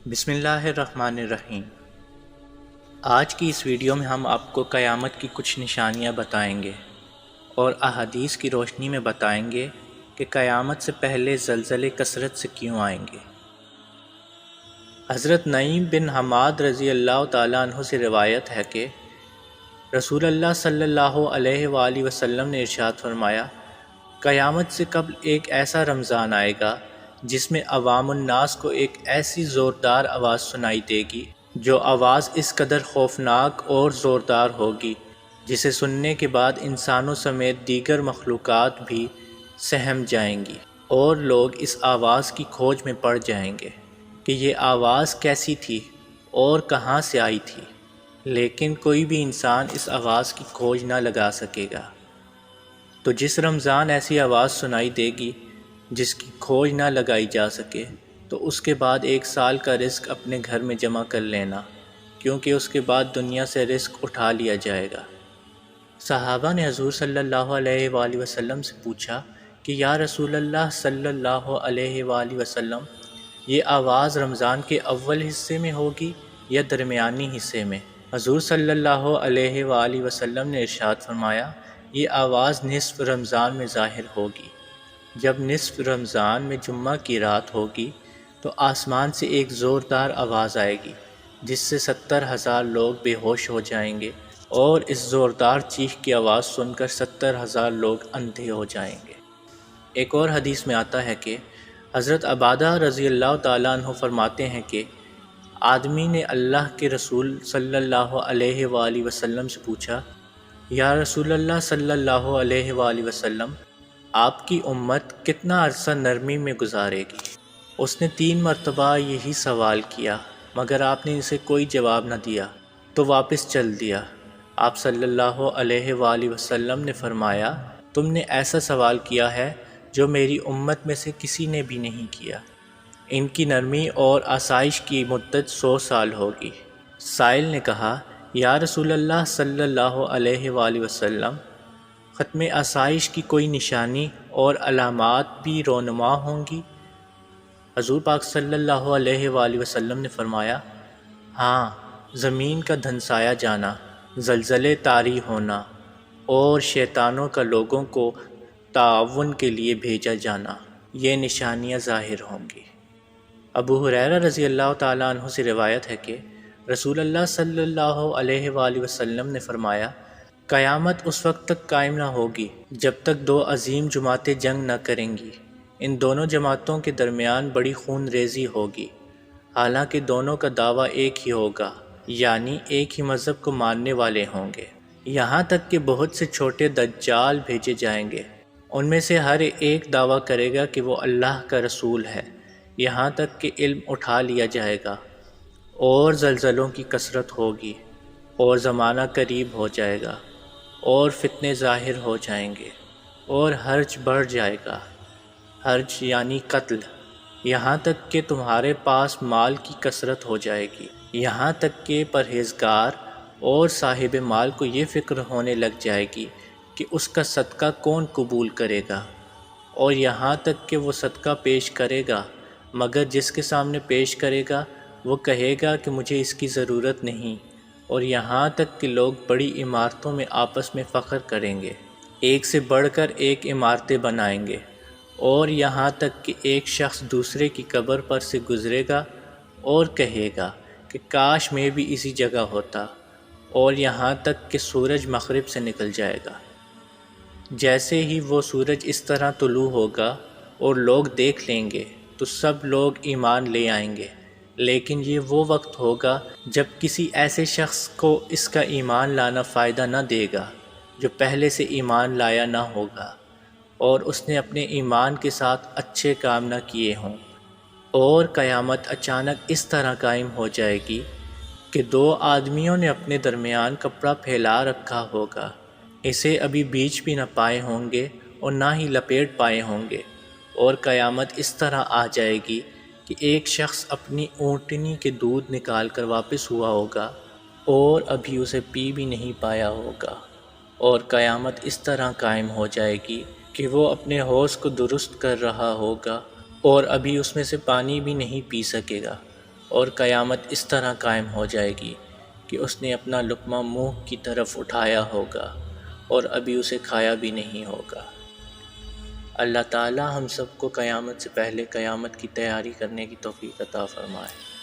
بسم اللہ الرحمن الرحیم۔ آج کی اس ویڈیو میں ہم آپ کو قیامت کی کچھ نشانیاں بتائیں گے اور احادیث کی روشنی میں بتائیں گے کہ قیامت سے پہلے زلزلے کثرت سے کیوں آئیں گے۔ حضرت نعیم بن حماد رضی اللہ تعالیٰ عنہ سے روایت ہے کہ رسول اللہ صلی اللہ علیہ وآلہ وسلم نے ارشاد فرمایا، قیامت سے قبل ایک ایسا رمضان آئے گا جس میں عوام الناس کو ایک ایسی زوردار آواز سنائی دے گی، جو آواز اس قدر خوفناک اور زوردار ہوگی جسے سننے کے بعد انسانوں سمیت دیگر مخلوقات بھی سہم جائیں گی، اور لوگ اس آواز کی کھوج میں پڑ جائیں گے کہ یہ آواز کیسی تھی اور کہاں سے آئی تھی، لیکن کوئی بھی انسان اس آواز کی کھوج نہ لگا سکے گا۔ تو جس رمضان ایسی آواز سنائی دے گی جس کی کھوج نہ لگائی جا سکے، تو اس کے بعد 1 سال کا رزق اپنے گھر میں جمع کر لینا، کیونکہ اس کے بعد دنیا سے رزق اٹھا لیا جائے گا۔ صحابہ نے حضور صلی اللہ علیہ وآلہ وسلم سے پوچھا کہ یا رسول اللہ صلی اللہ علیہ وآلہ وسلم، یہ آواز رمضان کے اول حصے میں ہوگی یا درمیانی حصے میں؟ حضور صلی اللہ علیہ وآلہ وسلم نے ارشاد فرمایا، یہ آواز نصف رمضان میں ظاہر ہوگی۔ جب نصف رمضان میں جمعہ کی رات ہوگی تو آسمان سے ایک زوردار آواز آئے گی جس سے 70,000 لوگ بے ہوش ہو جائیں گے، اور اس زوردار چیخ کی آواز سن کر 70,000 لوگ اندھے ہو جائیں گے۔ ایک اور حدیث میں آتا ہے کہ حضرت عبادہ رضی اللہ تعالیٰ عنہ فرماتے ہیں کہ آدمی نے اللہ کے رسول صلی اللہ علیہ وآلہ وسلم سے پوچھا، یا رسول اللہ صلی اللہ علیہ وآلہ وسلم، آپ کی امت کتنا عرصہ نرمی میں گزارے گی؟ اس نے 3 مرتبہ یہی سوال کیا، مگر آپ نے اسے کوئی جواب نہ دیا تو واپس چل دیا۔ آپ صلی اللہ علیہ وآلہ وسلم نے فرمایا، تم نے ایسا سوال کیا ہے جو میری امت میں سے کسی نے بھی نہیں کیا۔ ان کی نرمی اور آسائش کی مدت 100 سال ہوگی۔ سائل نے کہا، یا رسول اللہ صلی اللہ علیہ وآلہ وسلم، ختم آسائش کی کوئی نشانی اور علامات بھی رونما ہوں گی؟ حضور پاک صلی اللہ علیہ وآلہ وسلم نے فرمایا، ہاں، زمین کا دھنسایا جانا، زلزلے طاری ہونا، اور شیطانوں کا لوگوں کو تعاون کے لیے بھیجا جانا، یہ نشانیاں ظاہر ہوں گی۔ ابو ہریرہ رضی اللہ تعالیٰ عنہ سے روایت ہے کہ رسول اللہ صلی اللہ علیہ وآلہ وسلم نے فرمایا، قیامت اس وقت تک قائم نہ ہوگی جب تک 2 عظیم جماعتیں جنگ نہ کریں گی۔ ان دونوں جماعتوں کے درمیان بڑی خون ریزی ہوگی، حالانکہ دونوں کا دعویٰ ایک ہی ہوگا، یعنی ایک ہی مذہب کو ماننے والے ہوں گے۔ یہاں تک کہ بہت سے چھوٹے دجال بھیجے جائیں گے، ان میں سے ہر ایک دعویٰ کرے گا کہ وہ اللہ کا رسول ہے، یہاں تک کہ علم اٹھا لیا جائے گا، اور زلزلوں کی کثرت ہوگی، اور زمانہ قریب ہو جائے گا، اور فتنے ظاہر ہو جائیں گے، اور حرج بڑھ جائے گا۔ حرج یعنی قتل، یہاں تک کہ تمہارے پاس مال کی کثرت ہو جائے گی، یہاں تک کہ پرہیزگار اور صاحب مال کو یہ فکر ہونے لگ جائے گی کہ اس کا صدقہ کون قبول کرے گا، اور یہاں تک کہ وہ صدقہ پیش کرے گا، مگر جس کے سامنے پیش کرے گا وہ کہے گا کہ مجھے اس کی ضرورت نہیں، اور یہاں تک کہ لوگ بڑی عمارتوں میں آپس میں فخر کریں گے، ایک سے بڑھ کر ایک عمارتیں بنائیں گے، اور یہاں تک کہ ایک شخص دوسرے کی قبر پر سے گزرے گا اور کہے گا کہ کاش میں بھی اسی جگہ ہوتا، اور یہاں تک کہ سورج مغرب سے نکل جائے گا۔ جیسے ہی وہ سورج اس طرح طلوع ہوگا اور لوگ دیکھ لیں گے تو سب لوگ ایمان لے آئیں گے، لیکن یہ وہ وقت ہوگا جب کسی ایسے شخص کو اس کا ایمان لانا فائدہ نہ دے گا جو پہلے سے ایمان لایا نہ ہوگا، اور اس نے اپنے ایمان کے ساتھ اچھے کام نہ کیے ہوں۔ اور قیامت اچانک اس طرح قائم ہو جائے گی کہ 2 آدمیوں نے اپنے درمیان کپڑا پھیلا رکھا ہوگا، اسے ابھی بیچ بھی نہ پائے ہوں گے اور نہ ہی لپیٹ پائے ہوں گے، اور قیامت اس طرح آ جائے گی کہ ایک شخص اپنی اونٹنی کے دودھ نکال کر واپس ہوا ہوگا اور ابھی اسے پی بھی نہیں پایا ہوگا، اور قیامت اس طرح قائم ہو جائے گی کہ وہ اپنے حوض کو درست کر رہا ہوگا اور ابھی اس میں سے پانی بھی نہیں پی سکے گا، اور قیامت اس طرح قائم ہو جائے گی کہ اس نے اپنا لقمہ منہ کی طرف اٹھایا ہوگا اور ابھی اسے کھایا بھی نہیں ہوگا۔ اللہ تعالی ہم سب کو قیامت سے پہلے قیامت کی تیاری کرنے کی توفیق عطا فرمائے۔